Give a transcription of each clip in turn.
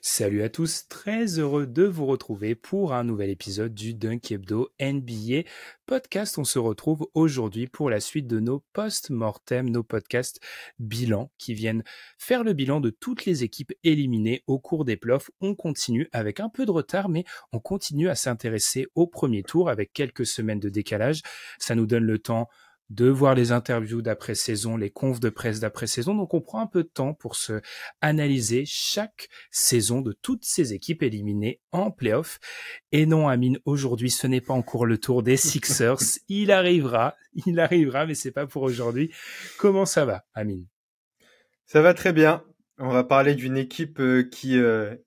Salut à tous, très heureux de vous retrouver pour un nouvel épisode du Dunk Hebdo NBA podcast. On se retrouve aujourd'hui pour la suite de nos post-mortem, nos podcasts bilan qui viennent faire le bilan de toutes les équipes éliminées au cours des playoffs. On continue avec un peu de retard, mais on continue à s'intéresser au premier tour avec quelques semaines de décalage. Ça nous donne le temps de voir les interviews d'après-saison, les confs de presse d'après-saison. Donc, on prend un peu de temps pour se analyser chaque saison de toutes ces équipes éliminées en play-off. Et non, Amine, aujourd'hui, ce n'est pas encore le tour des Sixers. Il arrivera, mais c'est pas pour aujourd'hui. Comment ça va, Amine? Ça va très bien. On va parler d'une équipe qui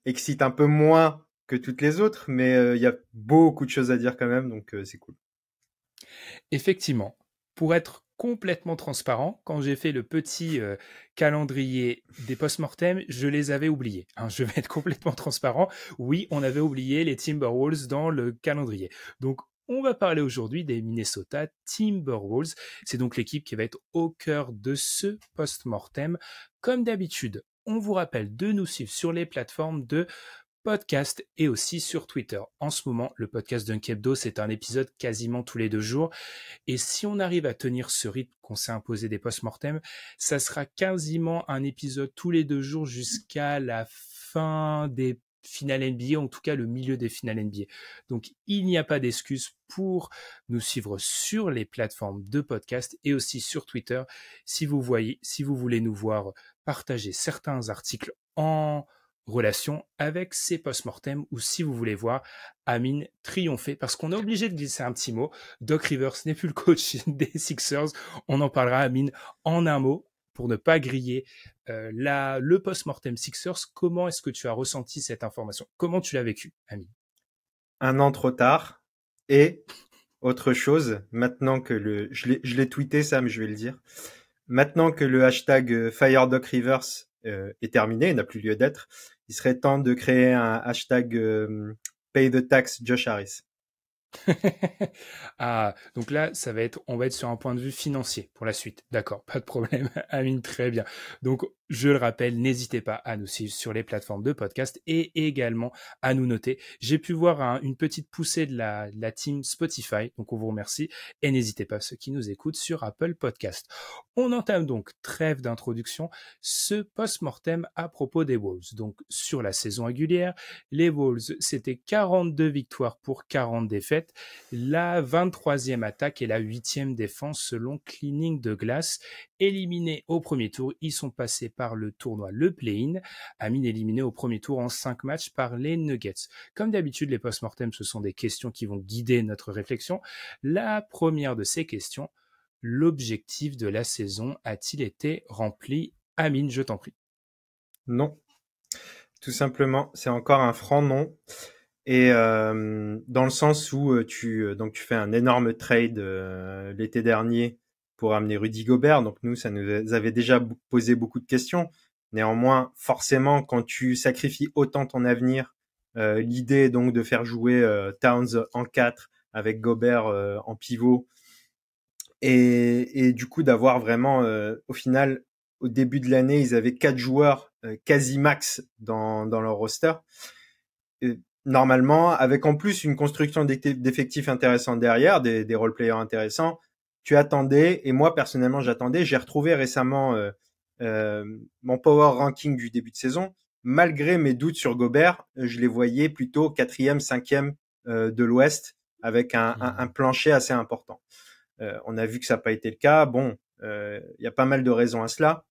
excite un peu moins que toutes les autres, mais il y a beaucoup de choses à dire quand même, donc c'est cool. Effectivement, pour être complètement transparent, quand j'ai fait le petit calendrier des post-mortem, je les avais oubliés. Je vais être complètement transparent. Oui, on avait oublié les Timberwolves dans le calendrier. Donc, on va parler aujourd'hui des Minnesota Timberwolves. C'est donc l'équipe qui va être au cœur de ce post-mortem. Comme d'habitude, on vous rappelle de nous suivre sur les plateformes de podcast et aussi sur Twitter. En ce moment, le podcast Dunk Hebdo, c'est un épisode quasiment tous les 2 jours. Et si on arrive à tenir ce rythme qu'on s'est imposé des post-mortem, ça sera quasiment un épisode tous les 2 jours jusqu'à la fin des finales NBA, en tout cas le milieu des finales NBA. Donc, il n'y a pas d'excuse pour nous suivre sur les plateformes de podcast et aussi sur Twitter. Si vous voulez nous voir partager certains articles en relation avec ces post-mortem ou si vous voulez voir Amine triompher, parce qu'on est obligé de glisser un petit mot. Doc Rivers n'est plus le coach des Sixers. On en parlera, Amine, en un mot pour ne pas griller le post-mortem Sixers. Comment est-ce que tu as ressenti cette information? Comment tu l'as vécu, Amine? Un an trop tard. Et autre chose, maintenant que je l'ai tweeté ça, mais je vais le dire. Maintenant que le hashtag #FireDocRivers est terminé, n'a plus lieu d'être, il serait temps de créer un hashtag Pay the Tax Josh Harris. Donc là, on va être sur un point de vue financier pour la suite. D'accord, pas de problème. Amine, très bien. Donc, je le rappelle, n'hésitez pas à nous suivre sur les plateformes de podcast et également à nous noter. J'ai pu voir une petite poussée de la team Spotify, donc on vous remercie. Et n'hésitez pas, ceux qui nous écoutent sur Apple Podcast. On entame donc, trêve d'introduction, ce post-mortem à propos des Wolves. Donc, sur la saison régulière, les Wolves, c'était 42 victoires pour 40 défaites, la 23e attaque et la 8e défense selon Cleaning de Glace. Éliminés au premier tour, ils sont passés par le tournoi Le Play-in. Amine éliminé au premier tour en 5 matchs par les Nuggets. Comme d'habitude, les post-mortem, ce sont des questions qui vont guider notre réflexion. La première de ces questions, l'objectif de la saison a-t-il été rempli? Amine, je t'en prie. Non. Tout simplement, c'est encore un franc non. Et dans le sens où tu fais un énorme trade l'été dernier pour amener Rudy Gobert. Donc nous, ça nous avait déjà posé beaucoup de questions. Néanmoins, forcément, quand tu sacrifies autant ton avenir, l'idée donc de faire jouer Towns en 4 avec Gobert en pivot et du coup d'avoir vraiment au final au début de l'année, ils avaient 4 joueurs quasi max dans leur roster. Normalement, avec en plus une construction d'effectifs intéressante derrière, des role-players intéressants, tu attendais, et moi personnellement j'attendais, j'ai retrouvé récemment mon power ranking du début de saison. Malgré mes doutes sur Gobert, je les voyais plutôt 4e, 5e de l'Ouest, avec un plancher assez important. On a vu que ça n'a pas été le cas. Bon, y a pas mal de raisons à cela.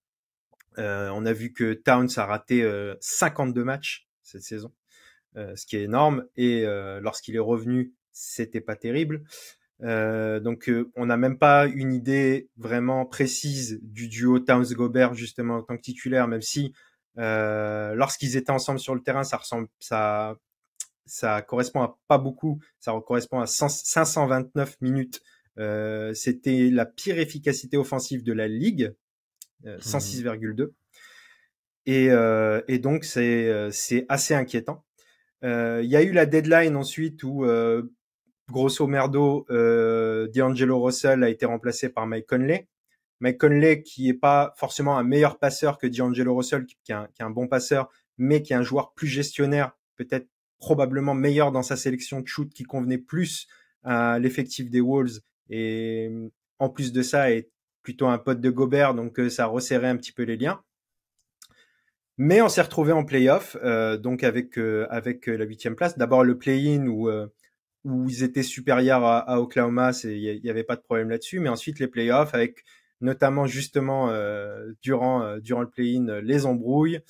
On a vu que Towns a raté 52 matchs cette saison. Ce qui est énorme. Et lorsqu'il est revenu, c'était pas terrible. Donc, on n'a même pas une idée vraiment précise du duo Towns-Gobert justement en tant que titulaire, même si lorsqu'ils étaient ensemble sur le terrain, ça correspond à pas beaucoup. Ça correspond à 529 minutes. C'était la pire efficacité offensive de la ligue, 106,2. Et donc c'est assez inquiétant. Il y a eu la deadline ensuite où grosso merdo D'Angelo Russell a été remplacé par Mike Conley. Mike Conley qui est pas forcément un meilleur passeur que D'Angelo Russell, qui est un bon passeur, mais qui est un joueur plus gestionnaire, peut-être probablement meilleur dans sa sélection de shoot qui convenait plus à l'effectif des Wolves. Et en plus de ça, est plutôt un pote de Gobert, donc ça resserrait un petit peu les liens. Mais on s'est retrouvé en play-off, donc avec la 8e place. D'abord le play-in où ils étaient supérieurs à Oklahoma, il y avait pas de problème là-dessus. Mais ensuite les play-offs avec notamment justement durant le play-in les embrouilles,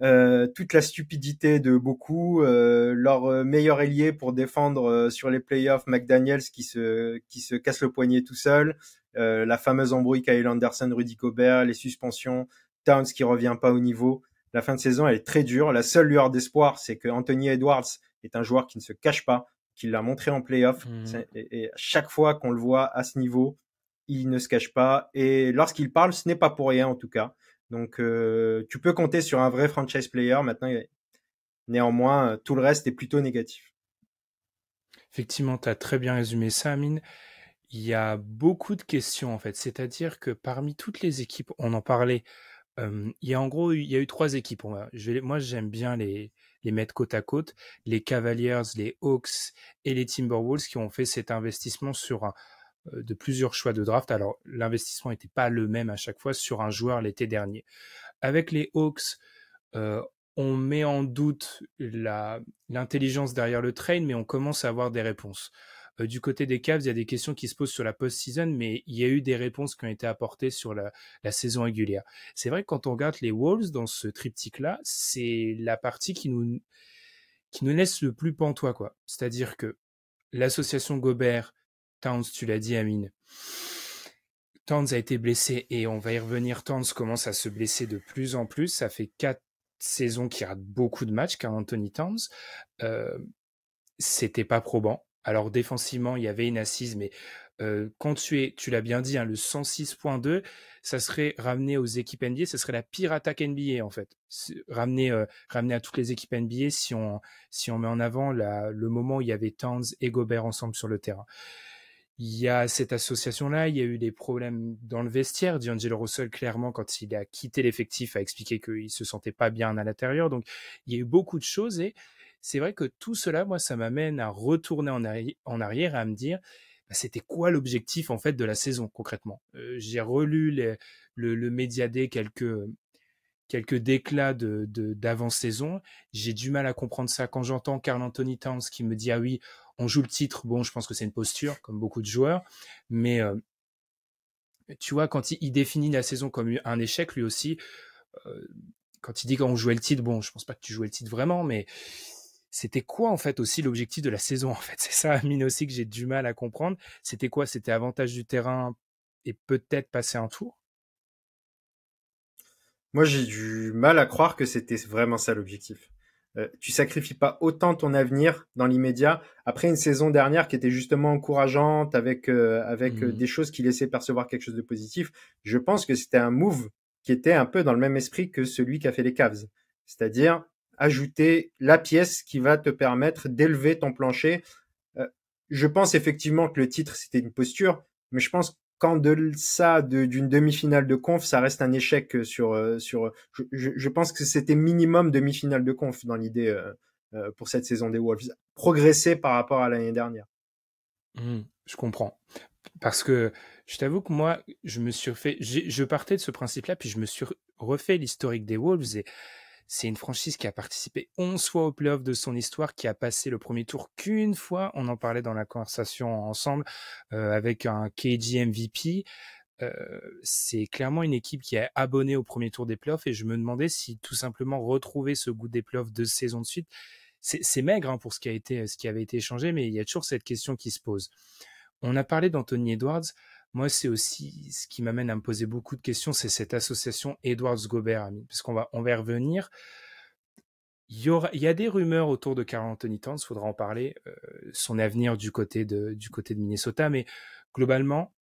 toute la stupidité de beaucoup, leur meilleur ailier pour défendre sur les play-offs, McDaniels qui se casse le poignet tout seul, la fameuse embrouille Kyle Anderson, Rudy Gobert, les suspensions, Towns qui revient pas au niveau. La fin de saison, elle est très dure. La seule lueur d'espoir, c'est que Anthony Edwards est un joueur qui ne se cache pas, qui l'a montré en play-off. Et à chaque fois qu'on le voit à ce niveau, il ne se cache pas. Et lorsqu'il parle, ce n'est pas pour rien en tout cas. Donc, tu peux compter sur un vrai franchise player. Maintenant, néanmoins, tout le reste est plutôt négatif. Effectivement, tu as très bien résumé ça, Amine. Il y a beaucoup de questions, en fait. C'est-à-dire que parmi toutes les équipes, on en parlait, il y a eu 3 équipes. Moi, j'aime bien les mettre côte à côte. Les Cavaliers, les Hawks et les Timberwolves qui ont fait cet investissement sur de plusieurs choix de draft. Alors, l'investissement n'était pas le même à chaque fois sur un joueur l'été dernier. Avec les Hawks, on met en doute l'intelligence derrière le trade, mais on commence à avoir des réponses. Du côté des Cavs, il y a des questions qui se posent sur la post-season, mais il y a eu des réponses qui ont été apportées sur la saison régulière. C'est vrai que quand on regarde les Wolves dans ce triptyque-là, c'est la partie qui nous laisse le plus pantois, quoi. C'est-à-dire que l'association Gobert, Towns, tu l'as dit, Amine, Towns a été blessé et on va y revenir. Towns commence à se blesser de plus en plus. Ça fait 4 saisons qu'il rate beaucoup de matchs, Karl Anthony Towns. C'était pas probant. Alors défensivement, il y avait une assise, mais quand tu l'as bien dit, hein, le 106.2, ça serait ramené aux équipes NBA, ça serait la pire attaque NBA en fait. Ramené à toutes les équipes NBA si on met en avant le moment où il y avait Towns et Gobert ensemble sur le terrain. Il y a cette association-là, il y a eu des problèmes dans le vestiaire. D'Angelo Russell, clairement, quand il a quitté l'effectif, a expliqué qu'il se sentait pas bien à l'intérieur. Donc, il y a eu beaucoup de choses et c'est vrai que tout cela, moi, ça m'amène à retourner en arrière et à me dire, bah, c'était quoi l'objectif, en fait, de la saison, concrètement? J'ai relu le Media Day, quelques déclats d'avant-saison. J'ai du mal à comprendre ça. Quand j'entends Karl Anthony Towns qui me dit « Ah oui, on joue le titre », bon, je pense que c'est une posture, comme beaucoup de joueurs. Mais tu vois, quand il définit la saison comme un échec, lui aussi, quand il dit qu'on jouait le titre, bon, je pense pas que tu jouais le titre vraiment, mais c'était quoi, en fait, aussi l'objectif de la saison, en fait? C'est ça, Amine, aussi, que j'ai du mal à comprendre. C'était quoi? C'était avantage du terrain et peut-être passer un tour? Moi, j'ai du mal à croire que c'était vraiment ça l'objectif. Tu sacrifies pas autant ton avenir dans l'immédiat après une saison dernière qui était justement encourageante avec des choses qui laissaient percevoir quelque chose de positif. Je pense que c'était un move qui était un peu dans le même esprit que celui qu'a fait les Cavs, c'est-à-dire ajouter la pièce qui va te permettre d'élever ton plancher. Je pense effectivement que le titre c'était une posture, mais je pense qu'en deçà d'une demi-finale de conf, ça reste un échec je pense que c'était minimum demi-finale de conf dans l'idée pour cette saison des Wolves. Progresser par rapport à l'année dernière. Je comprends. Parce que je t'avoue que moi, je partais de ce principe-là, puis je me suis refait l'historique des Wolves et c'est une franchise qui a participé 11 fois au playoff de son histoire, qui a passé le premier tour qu'une fois. On en parlait dans la conversation ensemble avec un KG MVP. C'est clairement une équipe qui est abonnée au premier tour des playoffs et je me demandais si tout simplement retrouver ce goût des playoffs 2 saisons de suite, c'est maigre hein, pour ce qui avait été échangé, mais il y a toujours cette question qui se pose. On a parlé d'Anthony Edwards. Moi, c'est aussi ce qui m'amène à me poser beaucoup de questions, c'est cette association Edwards-Gobert, parce qu'on va y revenir. Il y a des rumeurs autour de Karl Anthony Towns, il faudra en parler, son avenir du côté de Minnesota, mais globalement,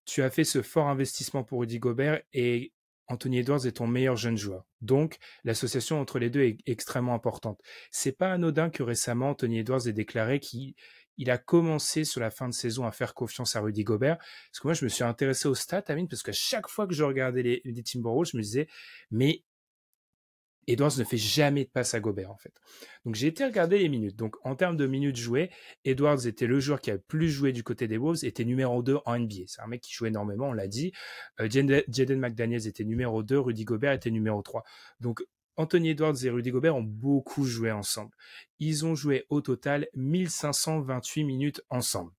tu as fait ce fort investissement pour Rudy Gobert et Anthony Edwards est ton meilleur jeune joueur. Donc, l'association entre les deux est extrêmement importante. C'est pas anodin que récemment, Anthony Edwards ait déclaré qu'il a commencé sur la fin de saison à faire confiance à Rudy Gobert. Parce que moi, je me suis intéressé aux stats, Amine, parce qu'à chaque fois que je regardais les Timberwolves, je me disais, mais Edwards ne fait jamais de passe à Gobert, en fait. Donc, j'ai été regarder les minutes. Donc, en termes de minutes jouées, Edwards était le joueur qui a le plus joué du côté des Wolves, était numéro 2 en NBA. C'est un mec qui joue énormément, on l'a dit. Jaden McDaniels était numéro 2, Rudy Gobert était numéro 3. Donc, Anthony Edwards et Rudy Gobert ont beaucoup joué ensemble. Ils ont joué au total 1528 minutes ensemble.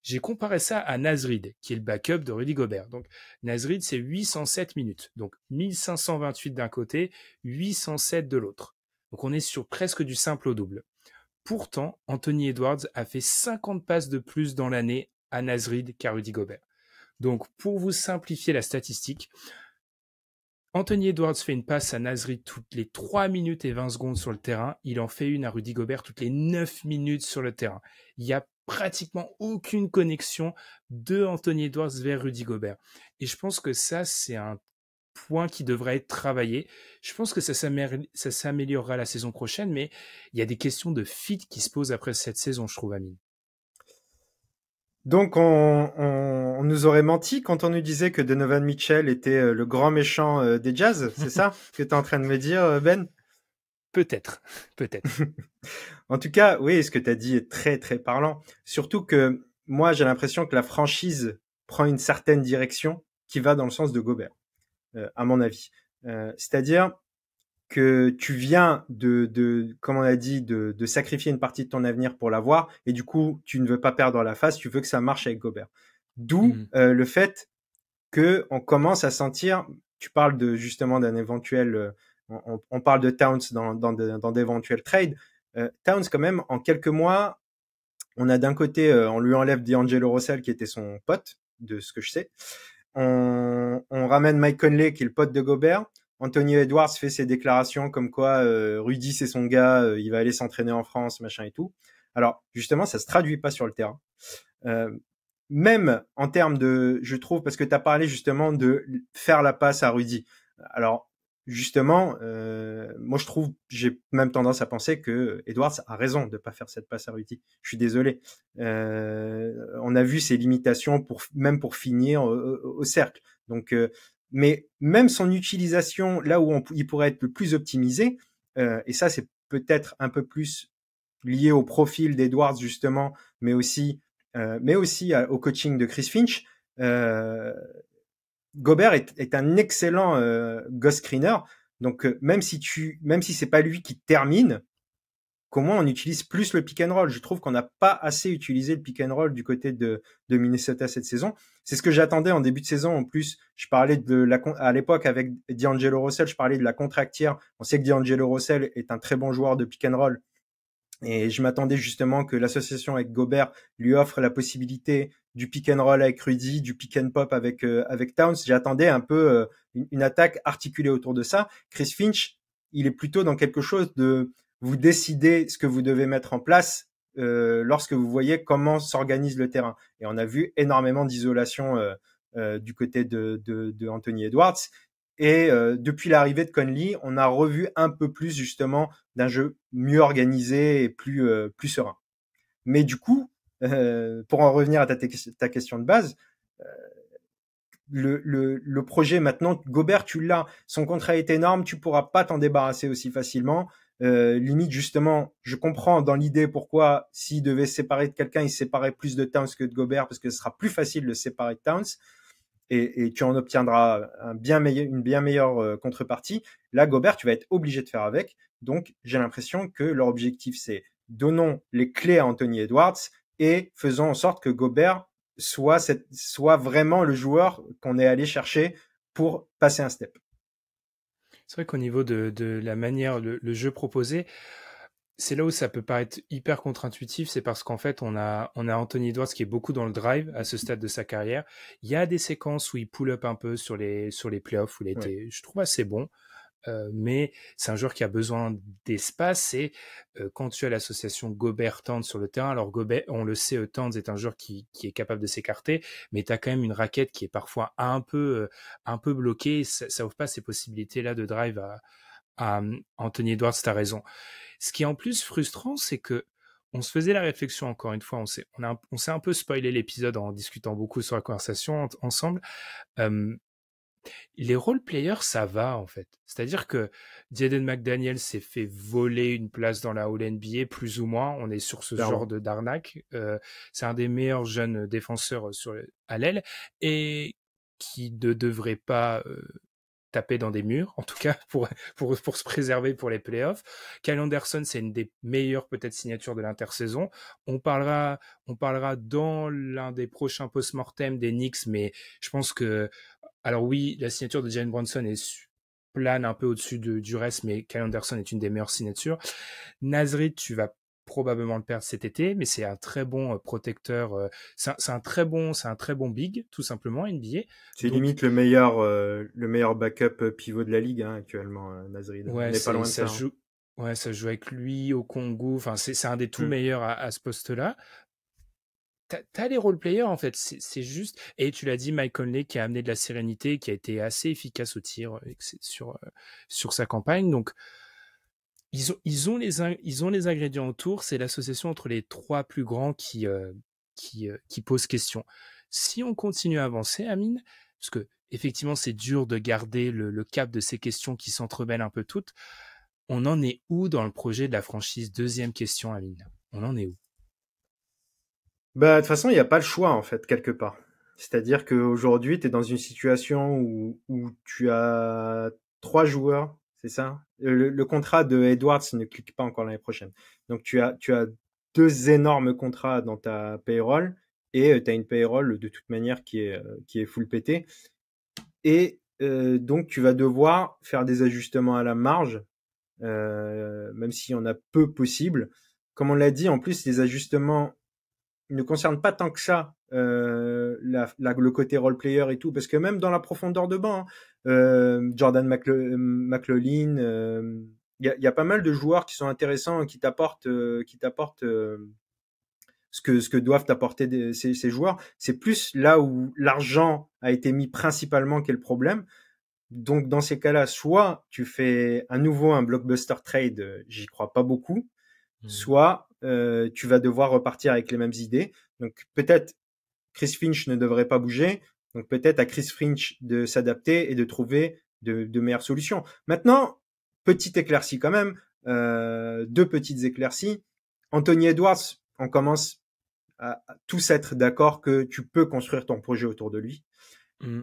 J'ai comparé ça à Naz Reid, qui est le backup de Rudy Gobert. Donc, Naz Reid, c'est 807 minutes. Donc, 1528 d'un côté, 807 de l'autre. Donc, on est sur presque du simple au double. Pourtant, Anthony Edwards a fait 50 passes de plus dans l'année à Naz Reid qu'à Rudy Gobert. Donc, pour vous simplifier la statistique, Anthony Edwards fait une passe à Naz Reid toutes les 3 minutes et 20 secondes sur le terrain. Il en fait une à Rudy Gobert toutes les 9 minutes sur le terrain. Il y a pratiquement aucune connexion de Anthony Edwards vers Rudy Gobert. Et je pense que ça, c'est un point qui devrait être travaillé. Je pense que ça s'améliorera la saison prochaine, mais il y a des questions de fit qui se posent après cette saison, je trouve, Amine. Donc, on nous aurait menti quand on nous disait que Donovan Mitchell était le grand méchant des Jazz. C'est ça que tu es en train de me dire, Ben? Peut-être, peut-être. En tout cas, oui, ce que tu as dit est très, très parlant. Surtout que moi, j'ai l'impression que la franchise prend une certaine direction qui va dans le sens de Gobert, à mon avis. C'est-à-dire que tu viens comme on a dit, de sacrifier une partie de ton avenir pour l'avoir, et du coup, tu ne veux pas perdre la face, tu veux que ça marche avec Gobert. D'où le fait que on commence à sentir, tu parles justement d'un éventuel, on parle de Towns dans d'éventuels trades. Towns, quand même, en quelques mois, on a d'un côté, on lui enlève D'Angelo Russell, qui était son pote, de ce que je sais. On ramène Mike Conley, qui est le pote de Gobert. Anthony Edwards fait ses déclarations comme quoi Rudy, c'est son gars, il va aller s'entraîner en France, machin et tout. Alors, justement, ça se traduit pas sur le terrain. Même en termes de, je trouve, parce que tu as parlé justement de faire la passe à Rudy. Alors, justement, moi je trouve, j'ai même tendance à penser que Edwards a raison de pas faire cette passe à Rudy. Je suis désolé. On a vu ses limitations même pour finir au cercle. Donc, mais même son utilisation là où il pourrait être le plus optimisé, et ça c'est peut-être un peu plus lié au profil d'Edwards justement, mais aussi au coaching de Chris Finch. Gobert est un excellent ghost screener. Donc même si c'est pas lui qui termine, comment on utilise plus le pick and roll? Je trouve qu'on n'a pas assez utilisé le pick and roll du côté de Minnesota cette saison. C'est ce que j'attendais en début de saison. En plus, je parlais à l'époque avec D'Angelo Russell, je parlais de la contractière. On sait que D'Angelo Russell est un très bon joueur de pick and roll. Et je m'attendais justement que l'association avec Gobert lui offre la possibilité du pick and roll avec Rudy, du pick and pop avec Towns. J'attendais un peu une attaque articulée autour de ça. Chris Finch, il est plutôt dans quelque chose de vous décidez ce que vous devez mettre en place lorsque vous voyez comment s'organise le terrain. Et on a vu énormément d'isolation du côté de Anthony Edwards. Et depuis l'arrivée de Conley, on a revu un peu plus justement d'un jeu mieux organisé et plus serein. Mais du coup, pour en revenir à ta question de base, le projet maintenant, Gobert, tu l'as, son contrat est énorme, tu pourras pas t'en débarrasser aussi facilement. Limite justement, je comprends dans l'idée pourquoi s'il devait se séparer de quelqu'un, il se séparait plus de Towns que de Gobert parce que ce sera plus facile de se séparer de Towns. Et tu en obtiendras une bien meilleure contrepartie. Là, Gobert, tu vas être obligé de faire avec. Donc, j'ai l'impression que leur objectif, c'est donnons les clés à Anthony Edwards et faisons en sorte que Gobert soit vraiment le joueur qu'on est allé chercher pour passer un step. C'est vrai qu'au niveau de la manière, le jeu proposé, c'est là où ça peut paraître hyper contre-intuitif, c'est parce qu'en fait, on a Anthony Edwards qui est beaucoup dans le drive à ce stade de sa carrière. Il y a des séquences où il pull up un peu sur les playoffs où il était, je trouve, assez bon. Mais c'est un joueur qui a besoin d'espace et quand tu as l'association Gobert-Towns sur le terrain, alors Gobert, on le sait, Towns est un joueur qui est capable de s'écarter, mais tu as quand même une raquette qui est parfois un peu bloquée, ça ouvre pas ces possibilités-là de drive à Anthony Edwards, t'as raison. Ce qui est en plus frustrant, c'est que on se faisait la réflexion encore une fois, on s'est un peu spoilé l'épisode en discutant beaucoup sur la conversation ensemble. Les role-players, ça va, en fait. C'est-à-dire que Jaden McDaniels s'est fait voler une place dans la All-NBA, plus ou moins. On est sur ce genre Clairement. d'arnaque. C'est un des meilleurs jeunes défenseurs à l'aile et qui ne devrait pas taper dans des murs, en tout cas pour se préserver pour les playoffs. Kyle Anderson, c'est une des meilleures peut-être signatures de l'intersaison. On parlera dans l'un des prochains post-mortem des Knicks, mais je pense que, alors oui, la signature de Jalen Brunson plane un peu au-dessus du reste, mais Kyle Anderson est une des meilleures signatures. Nasrid, tu vas probablement le perdre cet été, mais c'est un très bon protecteur. C'est un très bon big, tout simplement, NBA. C'est Donc, limite le meilleur backup pivot de la ligue hein, actuellement, Nasrid. On ouais, n'est pas loin de ça ça. Hein. joue. Ouais, ça joue avec lui au Congo. Enfin, c'est un des tout Mm. meilleurs à ce poste-là. T'as les role-players, en fait. C'est juste. Et tu l'as dit, Mike Conley qui a amené de la sérénité, qui a été assez efficace au tir sur sa campagne. Donc, ils ont les ingrédients autour. C'est l'association entre les trois plus grands qui pose question. Si on continue à avancer, Amine, parce que effectivement, c'est dur de garder le cap de ces questions qui s'entremêlent un peu toutes. On en est où dans le projet de la franchise? Deuxième question, Amine. On en est où? Bah, de toute façon, il n'y a pas le choix, en fait, quelque part. C'est-à-dire qu'aujourd'hui, tu es dans une situation où tu as 3 joueurs, c'est ça? Le contrat de Edwards ne clique pas encore l'année prochaine. Donc, tu as 2 énormes contrats dans ta payroll et tu as une payroll de toute manière qui est full pété. Et donc, tu vas devoir faire des ajustements à la marge, même s'il y en a peu possible. Comme on l'a dit, en plus, les ajustements ne concerne pas tant que ça le côté role player et tout, parce que même dans la profondeur de banc, hein, Jordan McLaughlin, y a pas mal de joueurs qui sont intéressants, qui t'apportent ce que doivent apporter ces joueurs. C'est plus là où l'argent a été mis principalement qu'est le problème. Donc dans ces cas-là, soit tu fais à nouveau un blockbuster trade, j'y crois pas beaucoup, soit tu vas devoir repartir avec les mêmes idées. Donc peut-être Chris Finch ne devrait pas bouger. Donc peut-être à Chris Finch de s'adapter et de trouver de meilleures solutions. Maintenant, petite éclaircie quand même, 2 petites éclaircies. Anthony Edwards, on commence à tous être d'accord que tu peux construire ton projet autour de lui.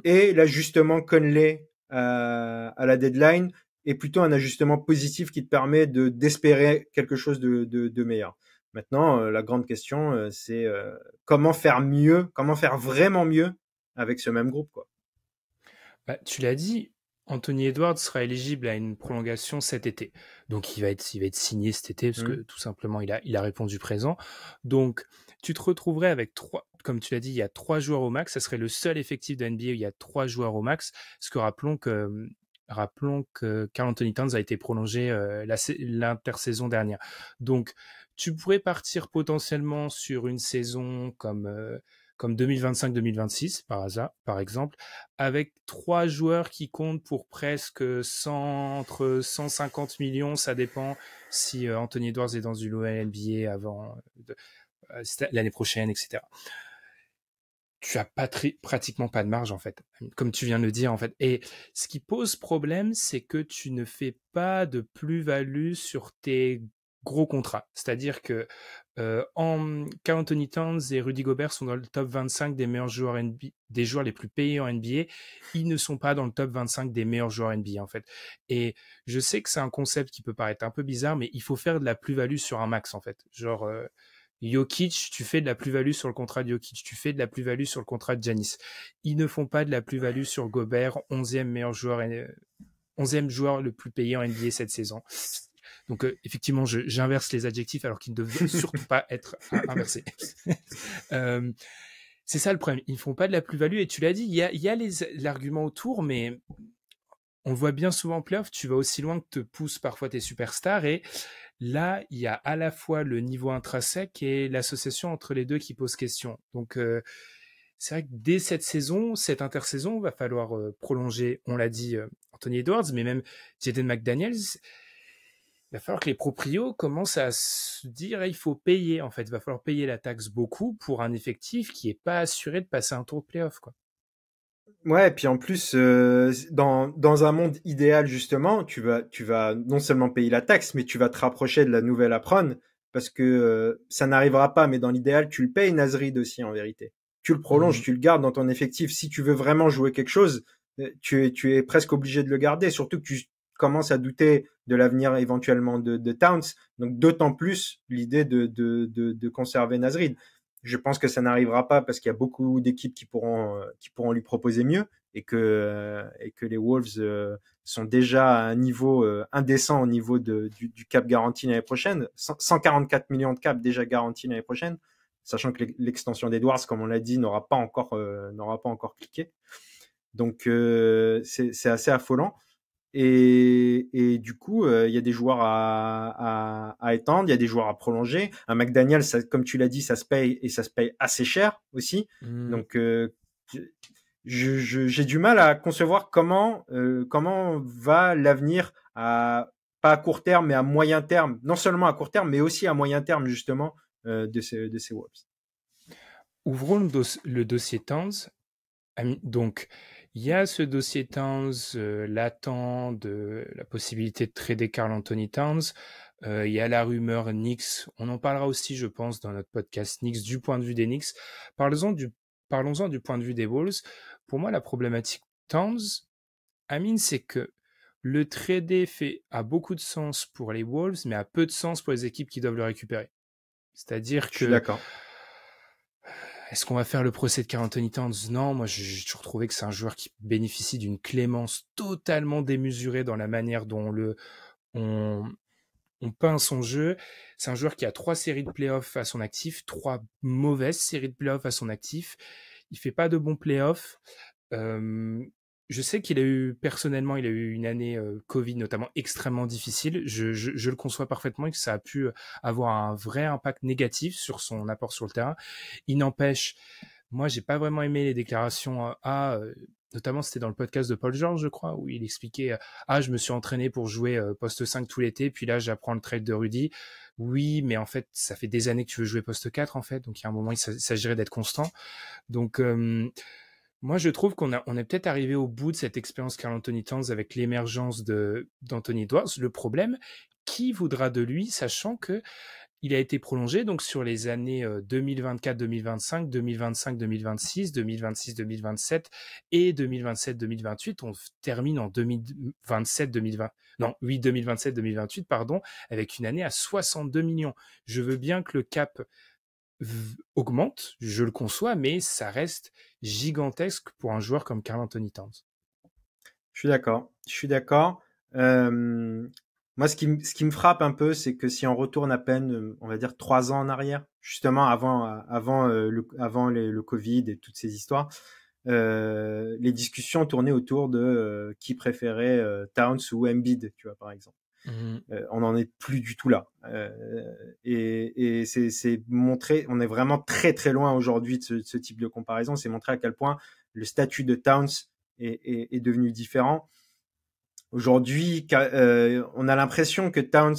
Et l'ajustement Conley à la deadline est plutôt un ajustement positif qui te permet d'espérer quelque chose de meilleur. Maintenant, la grande question, c'est comment faire mieux, comment faire vraiment mieux avec ce même groupe, quoi. Bah, tu l'as dit, Anthony Edwards sera éligible à une prolongation cet été. Donc il va être signé cet été parce que tout simplement il a répondu présent. Donc tu te retrouverais avec comme tu l'as dit, il y a 3 joueurs au max. Ça serait le seul effectif de NBA où il y a 3 joueurs au max. Parce que rappelons que Karl Anthony Towns a été prolongé l'intersaison dernière. Donc tu pourrais partir potentiellement sur une saison comme 2025-2026 par exemple, avec 3 joueurs qui comptent pour presque entre 150 millions, ça dépend si Anthony Edwards est dans du low NBA avant l'année prochaine, etc. Tu as pratiquement pas de marge en fait, comme tu viens de le dire en fait. Et ce qui pose problème, c'est que tu ne fais pas de plus-value sur tes gros contrats. C'est-à-dire que Karl Anthony Towns et Rudy Gobert sont dans le top 25 des meilleurs joueurs NBA, des joueurs les plus payés en NBA. Ils ne sont pas dans le top 25 des meilleurs joueurs NBA en fait. Et je sais que c'est un concept qui peut paraître un peu bizarre, mais il faut faire de la plus-value sur un max en fait. Genre Jokic, tu fais de la plus-value sur le contrat de Jokic, tu fais de la plus-value sur le contrat de Giannis. Ils ne font pas de la plus-value sur Gobert, 11e joueur le plus payé en NBA cette saison. Donc effectivement, j'inverse les adjectifs alors qu'ils ne devraient surtout pas être inversés. C'est ça le problème. Ils ne font pas de la plus-value et tu l'as dit, il y a l'argument autour, mais on le voit bien souvent en playoff, tu vas aussi loin que te poussent parfois tes superstars et là, il y a à la fois le niveau intrinsèque et l'association entre les deux qui pose question. Donc, c'est vrai que dès cette intersaison, il va falloir prolonger, on l'a dit, Anthony Edwards, mais même Jaden McDaniels. Il va falloir que les proprios commencent à se dire il faut payer, en fait. Il va falloir payer la taxe beaucoup pour un effectif qui n'est pas assuré de passer un tour de playoff, quoi. Ouais, et puis en plus, dans un monde idéal, justement, tu vas non seulement payer la taxe, mais tu vas te rapprocher de la nouvelle Apron, parce que ça n'arrivera pas, mais dans l'idéal, tu le payes Nasrid aussi, en vérité. Tu le prolonges, Mhm. tu le gardes dans ton effectif. Si tu veux vraiment jouer quelque chose, tu es presque obligé de le garder, surtout que tu commences à douter de l'avenir éventuellement de Towns. Donc d'autant plus l'idée de conserver Nasrid. Je pense que ça n'arrivera pas parce qu'il y a beaucoup d'équipes qui pourront lui proposer mieux et que les Wolves sont déjà à un niveau indécent au niveau du cap garanti l'année prochaine. 144 millions de cap déjà garantis l'année prochaine, sachant que l'extension d'Edwards, comme on l'a dit, n'aura pas encore cliqué. Donc c'est assez affolant. Et du coup, il y a des joueurs à étendre, il y a des joueurs à prolonger. Un McDaniel, ça, comme tu l'as dit, ça se paye et ça se paye assez cher aussi. Mhm. Donc, j'ai du mal à concevoir comment va l'avenir pas à court terme, mais à moyen terme. Non seulement à court terme, mais aussi à moyen terme, justement, de ces Wolves. Ouvrons le dossier Towns. Donc, il y a ce dossier Towns latent de la possibilité de trader Karl Anthony Towns. Il y a la rumeur Knicks. On en parlera aussi, je pense, dans notre podcast Knicks, du point de vue des Knicks. Parlons-en du point de vue des Wolves. Pour moi, la problématique Towns, Amine, c'est que le trader a beaucoup de sens pour les Wolves, mais a peu de sens pour les équipes qui doivent le récupérer. C'est-à-dire Je suis que d'accord. est-ce qu'on va faire le procès de Karl Anthony Towns? Non, moi j'ai toujours trouvé que c'est un joueur qui bénéficie d'une clémence totalement démesurée dans la manière dont on, on peint son jeu. C'est un joueur qui a 3 séries de playoffs à son actif, 3 mauvaises séries de playoffs à son actif. Il fait pas de bons playoffs. Euh, je sais qu'il a eu, personnellement, il a eu une année Covid notamment extrêmement difficile. Je le conçois parfaitement et que ça a pu avoir un vrai impact négatif sur son apport sur le terrain. Il n'empêche, moi, j'ai pas vraiment aimé les déclarations notamment c'était dans le podcast de Paul George, je crois, où il expliquait je me suis entraîné pour jouer poste 5 tout l'été, puis là j'apprends le trade de Rudy. Oui, mais en fait, ça fait des années que tu veux jouer poste 4 en fait, donc il y a un moment il s'agirait d'être constant. Donc moi, je trouve on est peut-être arrivé au bout de cette expérience Karl Anthony Towns avec l'émergence d'Anthony Edwards. Le problème, qui voudra de lui, sachant que il a été prolongé donc sur les années 2024-2025, 2025-2026, 2026-2027 et 2027-2028. On termine en 2027-2020. Non, oui, 2027-2028, pardon, avec une année à 62 millions. Je veux bien que le cap augmente, je le conçois, mais ça reste gigantesque pour un joueur comme Karl Anthony Towns. Je suis d'accord. Je suis d'accord. Euh, Moi, ce qui me frappe un peu, c'est que si on retourne à peine, on va dire 3 ans en arrière, justement avant le Covid et toutes ces histoires, les discussions tournaient autour de qui préférait Towns ou Embiid, tu vois, par exemple. Mmh. On n'en est plus du tout là. Et c'est montré, on est vraiment très très loin aujourd'hui de ce type de comparaison. C'est montré à quel point le statut de Towns est devenu différent. Aujourd'hui, on a l'impression que Towns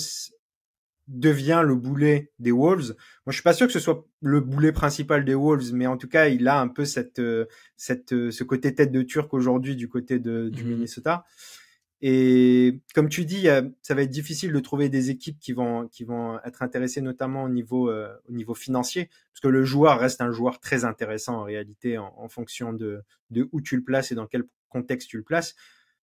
devient le boulet des Wolves. Moi, je suis pas sûr que ce soit le boulet principal des Wolves, mais en tout cas, il a un peu ce côté tête de Turc aujourd'hui du côté du Mmh. Minnesota. Et comme tu dis, ça va être difficile de trouver des équipes qui vont être intéressées, notamment au niveau financier, parce que le joueur reste un joueur très intéressant en réalité, en fonction de où tu le places et dans quel contexte tu le places.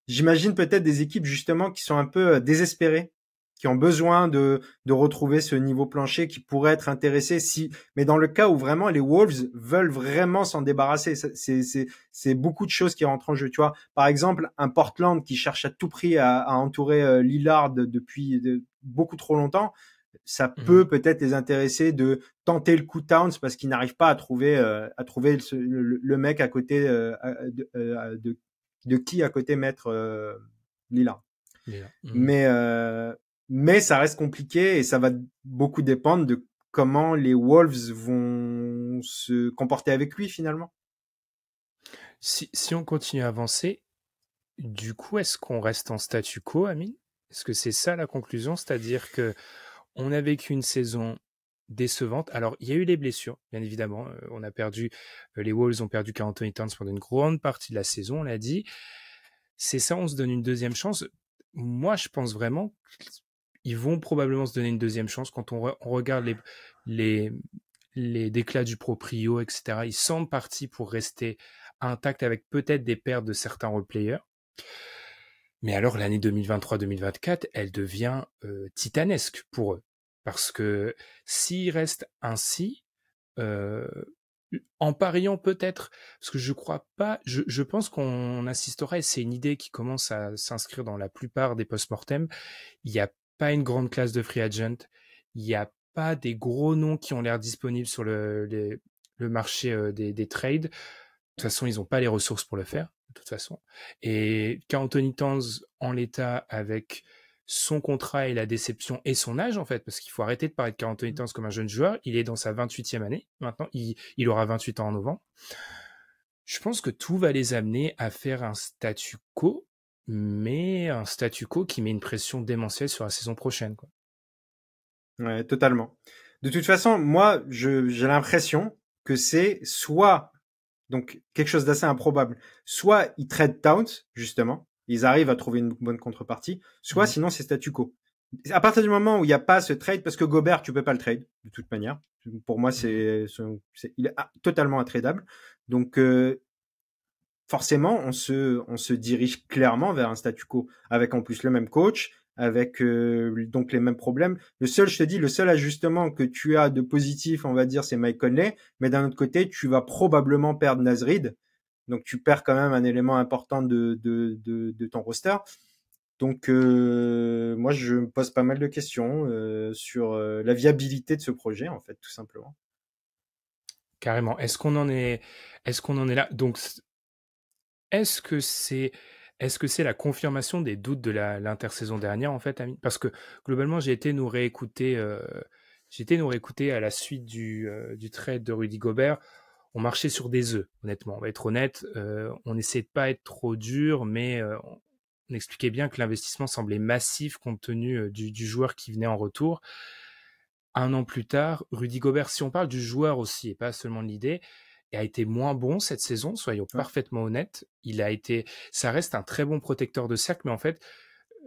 J'imagine peut-être des équipes justement qui sont un peu désespérées, qui ont besoin de retrouver ce niveau plancher, qui pourraient être intéressées si, mais dans le cas où vraiment les Wolves veulent vraiment s'en débarrasser, c'est beaucoup de choses qui rentrent en jeu. Tu vois, par exemple, un Portland qui cherche à tout prix à entourer Lillard depuis beaucoup trop longtemps, ça Mmh. peut-être les intéresser de tenter le coup Towns parce qu'ils n'arrivent pas à trouver le mec à côté de qui à côté mettre Lillard. Il est là. Mmh. Mais mais ça reste compliqué et ça va beaucoup dépendre de comment les Wolves vont se comporter avec lui finalement. Si on continue à avancer, du coup, est-ce qu'on reste en statu quo, Amine? Est-ce que c'est ça la conclusion? C'est-à-dire que on a vécu une saison décevante. Alors, il y a eu les blessures, bien évidemment. On a perdu, les Wolves ont perdu Karl Anthony Towns pendant une grande partie de la saison, on l'a dit. C'est ça, on se donne une deuxième chance. Moi, je pense vraiment qu'ils vont probablement se donner une deuxième chance quand on regarde les déclats du proprio, etc. Ils semblent partis pour rester intacts avec peut-être des pertes de certains role-players. Mais alors, l'année 2023-2024, elle devient titanesque pour eux. Parce que s'ils restent ainsi, en pariant peut-être, parce que je crois pas, je pense qu'on assistera, et c'est une idée qui commence à s'inscrire dans la plupart des post-mortem, il n'y a pas une grande classe de free agent, il n'y a pas des gros noms qui ont l'air disponibles sur le marché des trades. De toute façon, ils n'ont pas les ressources pour le faire, de toute façon. Et Karl Anthony Towns, en l'état, avec son contrat et la déception et son âge, en fait, parce qu'il faut arrêter de parler de Karl Anthony Towns comme un jeune joueur. Il est dans sa 28e année, maintenant. Il aura 28 ans en novembre. Je pense que tout va les amener à faire un statu quo, mais un statu quo qui met une pression démentielle sur la saison prochaine, quoi. Ouais, totalement. De toute façon, moi, j'ai l'impression que c'est soit, donc, quelque chose d'assez improbable, soit ils trade Towns, justement, ils arrivent à trouver une bonne contrepartie, soit sinon c'est statu quo. À partir du moment où il n'y a pas ce trade, parce que Gobert, tu peux pas le trade, de toute manière. Pour moi, il est totalement intradable. Donc, forcément, on se dirige clairement vers un statu quo, avec en plus le même coach, avec donc les mêmes problèmes. Le seul ajustement que tu as de positif, on va dire, c'est Mike Conley, mais d'un autre côté, tu vas probablement perdre Naz Reid, donc tu perds quand même un élément important de ton roster. Donc moi, je me pose pas mal de questions sur la viabilité de ce projet, en fait, tout simplement. Carrément. Est-ce qu'on en est là? Donc, est-ce que c'est la confirmation des doutes de l'intersaison dernière, en fait, Amine? Parce que globalement, j'ai été nous réécouter à la suite du trade de Rudy Gobert. On marchait sur des œufs, honnêtement. On va être honnête. On essayait de pas être trop dur, mais on expliquait bien que l'investissement semblait massif compte tenu du joueur qui venait en retour. Un an plus tard, Rudy Gobert, si on parle du joueur aussi et pas seulement de l'idée, a été moins bon cette saison, soyons parfaitement honnêtes. Ça reste un très bon protecteur de cercle, mais en fait,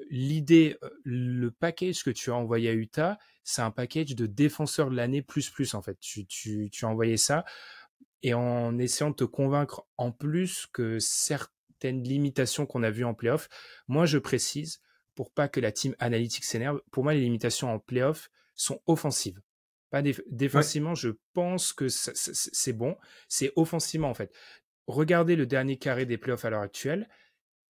l'idée, le package que tu as envoyé à Utah, c'est un package de défenseur de l'année plus, en fait. Tu as envoyé ça, et en essayant de te convaincre en plus que certaines limitations qu'on a vues en playoff, moi je précise, pour pas que la team analytique s'énerve, pour moi les limitations en playoff sont offensives. Pas défensivement, je pense que c'est bon. C'est offensivement, en fait. Regardez le dernier carré des playoffs à l'heure actuelle.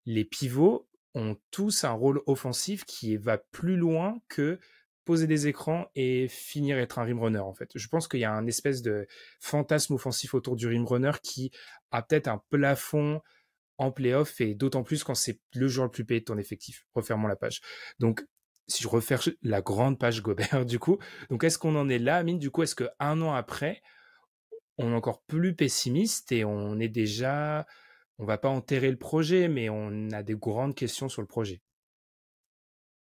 Les pivots ont tous un rôle offensif qui va plus loin que poser des écrans et finir être un rim runner, en fait. Je pense qu'il y a un espèce de fantasme offensif autour du rim runner qui a peut-être un plafond en playoff, et d'autant plus quand c'est le joueur le plus payé de ton effectif. Refermons la page. Donc, si je refaire la grande page Gobert, du coup, donc est-ce qu'on en est là, Amine? Du coup, est-ce qu'un an après, on est encore plus pessimiste et on va pas enterrer le projet, mais on a des grandes questions sur le projet?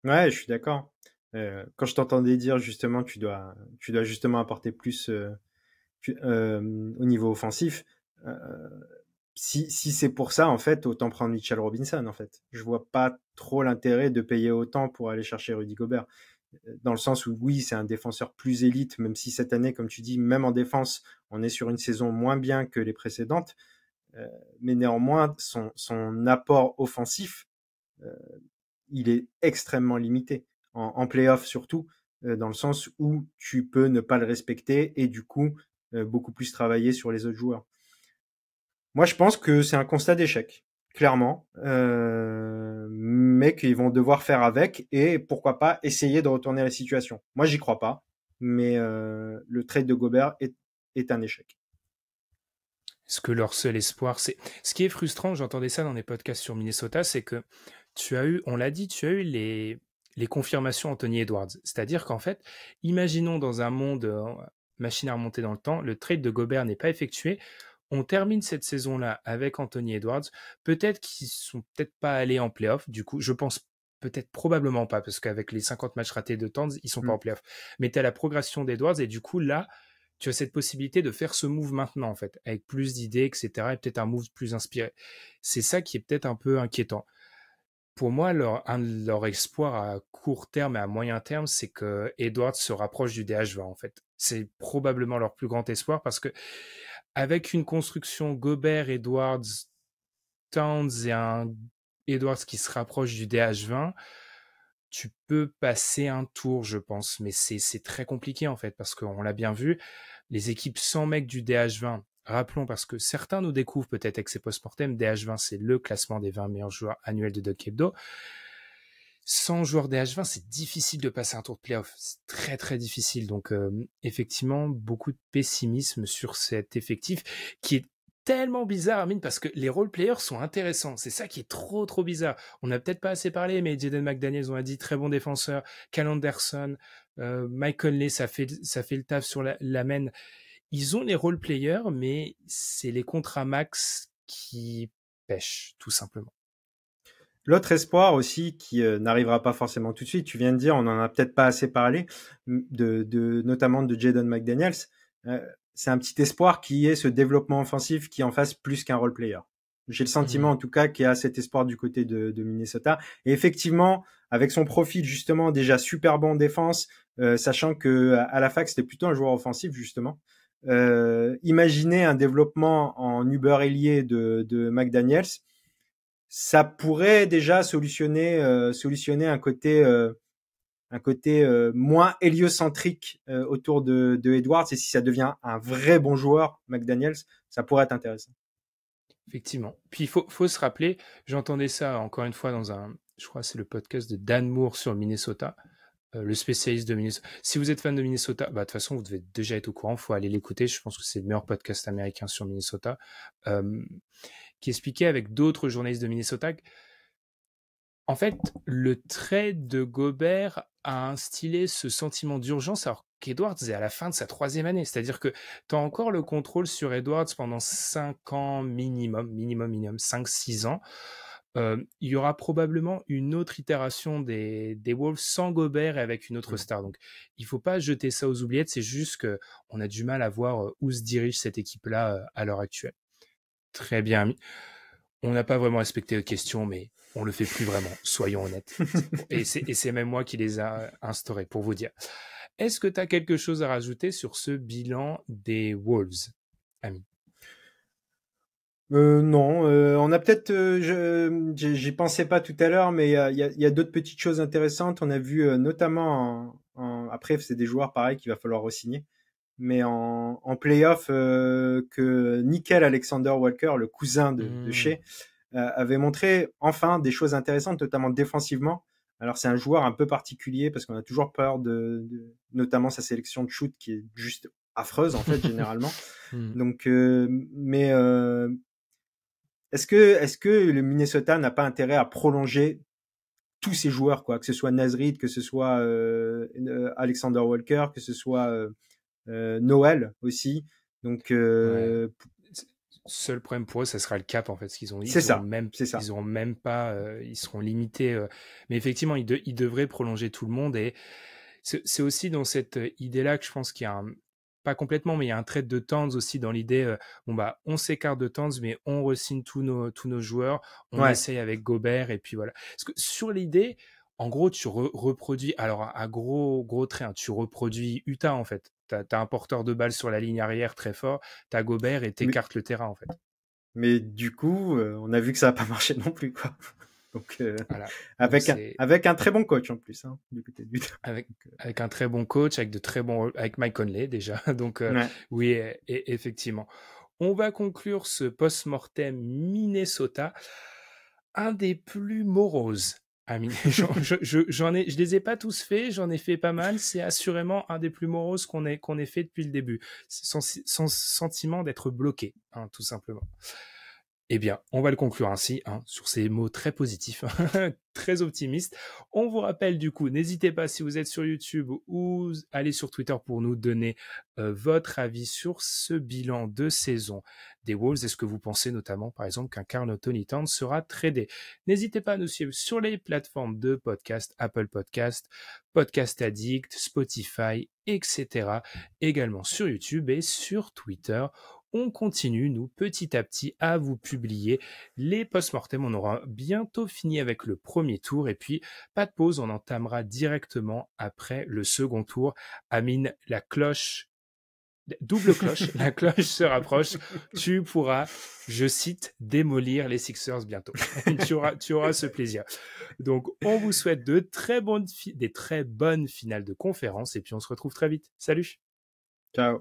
Ouais, je suis d'accord. Quand je t'entendais dire justement, tu dois justement apporter plus au niveau offensif. Si c'est pour ça, en fait, autant prendre Mitchell Robinson, en fait. Je vois pas trop l'intérêt de payer autant pour aller chercher Rudy Gobert. Dans le sens où, oui, c'est un défenseur plus élite, même si cette année, comme tu dis, même en défense, on est sur une saison moins bien que les précédentes. Mais néanmoins, son apport offensif, il est extrêmement limité. En play-off surtout, dans le sens où tu peux ne pas le respecter et du coup, beaucoup plus travailler sur les autres joueurs. Moi, je pense que c'est un constat d'échec, clairement, mais qu'ils vont devoir faire avec et pourquoi pas essayer de retourner la situation. Moi, j'y crois pas, mais le trade de Gobert est un échec. Est-ce que leur seul espoir, c'est... Ce qui est frustrant, j'entendais ça dans des podcasts sur Minnesota, c'est que on l'a dit, tu as eu les confirmations Anthony Edwards. C'est-à-dire qu'en fait, imaginons dans un monde machine à remonter dans le temps, le trade de Gobert n'est pas effectué. On termine cette saison-là avec Anthony Edwards. Peut-être qu'ils sont peut-être pas allés en playoff. Du coup, je pense peut-être probablement pas, parce qu'avec les 50 matchs ratés de Towns, ils sont pas en playoff. Mais tu as la progression d'Edwards, et du coup, là, tu as cette possibilité de faire ce move maintenant, en fait, avec plus d'idées, etc., et peut-être un move plus inspiré. C'est ça qui est peut-être un peu inquiétant. Pour moi, un de leurs espoirs à court terme et à moyen terme, c'est que Edwards se rapproche du DH20, en fait. C'est probablement leur plus grand espoir, parce que avec une construction Gobert, Edwards, Towns et un Edwards qui se rapproche du DH20, tu peux passer un tour, je pense, mais c'est très compliqué en fait, parce qu'on l'a bien vu, les équipes sans mecs du DH20, rappelons, parce que certains nous découvrent peut-être avec ces post-mortem, DH20 c'est le classement des 20 meilleurs joueurs annuels de Doug Hebdo. Sans joueurs DH20, c'est difficile de passer un tour de playoff, c'est très très difficile, donc effectivement, beaucoup de pessimisme sur cet effectif, qui est tellement bizarre, Amine, parce que les role-players sont intéressants. C'est ça qui est trop, trop bizarre. On n'a peut-être pas assez parlé, mais Jaden McDaniels, on a dit, très bon défenseur. Cal Anderson, Mike Conley, ça fait le taf sur la main. Ils ont les role-players, mais c'est les contrats max qui pêchent, tout simplement. L'autre espoir aussi qui n'arrivera pas forcément tout de suite, tu viens de dire, on n'en a peut-être pas assez parlé, notamment de Jaden McDaniels, c'est un petit espoir qui est ce développement offensif qui en fasse plus qu'un role player. J'ai le sentiment en tout cas qu'il y a cet espoir du côté de Minnesota. Et effectivement, avec son profil justement déjà super bon en défense, sachant que à la fac c'était plutôt un joueur offensif justement, imaginez un développement en Uber ailier de McDaniels, ça pourrait déjà solutionner un côté moins héliocentrique autour de Edwards, et si ça devient un vrai bon joueur, McDaniels, ça pourrait être intéressant. Effectivement. Puis il faut se rappeler, j'entendais ça encore une fois je crois que c'est le podcast de Dan Moore sur Minnesota, le spécialiste de Minnesota. Si vous êtes fan de Minnesota, de toute façon vous devez déjà être au courant, il faut aller l'écouter, je pense que c'est le meilleur podcast américain sur Minnesota, qui expliquait avec d'autres journalistes de Minnesota. En fait, le trade de Gobert a instillé ce sentiment d'urgence alors qu'Edwards est à la fin de sa 3e année. C'est-à-dire que tu as encore le contrôle sur Edwards pendant 5 ans minimum, 5-6 ans. Il y aura probablement une autre itération des Wolves sans Gobert et avec une autre star. Donc, il ne faut pas jeter ça aux oubliettes. C'est juste qu'on a du mal à voir où se dirige cette équipe-là à l'heure actuelle. Très bien. On n'a pas vraiment respecté les questions, mais on le fait plus vraiment, soyons honnêtes. Et c'est même moi qui les a instaurés, pour vous dire. Est-ce que tu as quelque chose à rajouter sur ce bilan des Wolves, Ami? Non, on a peut-être, j'y pensais pas tout à l'heure, mais il y a d'autres petites choses intéressantes. On a vu notamment après c'est des joueurs pareils qu'il va falloir re-signer, mais en playoff que Nickel Alexander Walker, le cousin de Shea, avait montré enfin des choses intéressantes, notamment défensivement. Alors c'est un joueur un peu particulier parce qu'on a toujours peur de notamment sa sélection de shoot qui est juste affreuse en fait généralement. Donc mais est-ce que le Minnesota n'a pas intérêt à prolonger tous ces joueurs, quoi, que ce soit Naz Reid, que ce soit Alexander Walker, que ce soit Noël aussi. Donc seul problème pour eux, ça sera le cap en fait, ce qu'ils ont. C'est ça. Ils auront même pas, ils seront limités. Mais effectivement, ils devraient prolonger tout le monde, et c'est aussi dans cette idée-là que je pense qu'il y a pas complètement, mais il y a un trait de Towns aussi dans l'idée. On s'écarte de Towns, mais on re-signe tous nos joueurs. On essaye avec Gobert, et puis voilà. Parce que sur l'idée, en gros, tu reproduis. Alors à gros traits, tu reproduis Utah en fait. T'as un porteur de balle sur la ligne arrière très fort, t'as Gobert et t'écartes le terrain en fait. Mais du coup, on a vu que ça n'a pas marché non plus, quoi. Donc, voilà. avec un très bon coach en plus, hein, du côté de Utah. Avec un très bon coach, avec Mike Conley déjà. Donc oui, et effectivement. On va conclure ce post-mortem Minnesota, un des plus moroses. Je les ai pas tous faits, j'en ai fait pas mal. C'est assurément un des plus moroses qu'on ait fait depuis le début. Sans sentiment d'être bloqué, hein, tout simplement. Eh bien, on va le conclure ainsi, sur ces mots très positifs, très optimistes. On vous rappelle du coup, n'hésitez pas si vous êtes sur YouTube ou allez sur Twitter pour nous donner votre avis sur ce bilan de saison des Wolves. Est-ce que vous pensez notamment, par exemple, qu'un Karl Anthony Towns sera tradé? N'hésitez pas à nous suivre sur les plateformes de podcast, Apple Podcast, Podcast Addict, Spotify, etc. Également sur YouTube et sur Twitter. On continue, nous, petit à petit, à vous publier les post-mortem. On aura bientôt fini avec le premier tour et puis, pas de pause, on entamera directement après le second tour. Amine, la cloche, double cloche, la cloche se rapproche. Tu pourras, je cite, démolir les Sixers bientôt. tu auras ce plaisir. Donc, on vous souhaite des très bonnes finales de conférence et puis on se retrouve très vite. Salut! Ciao.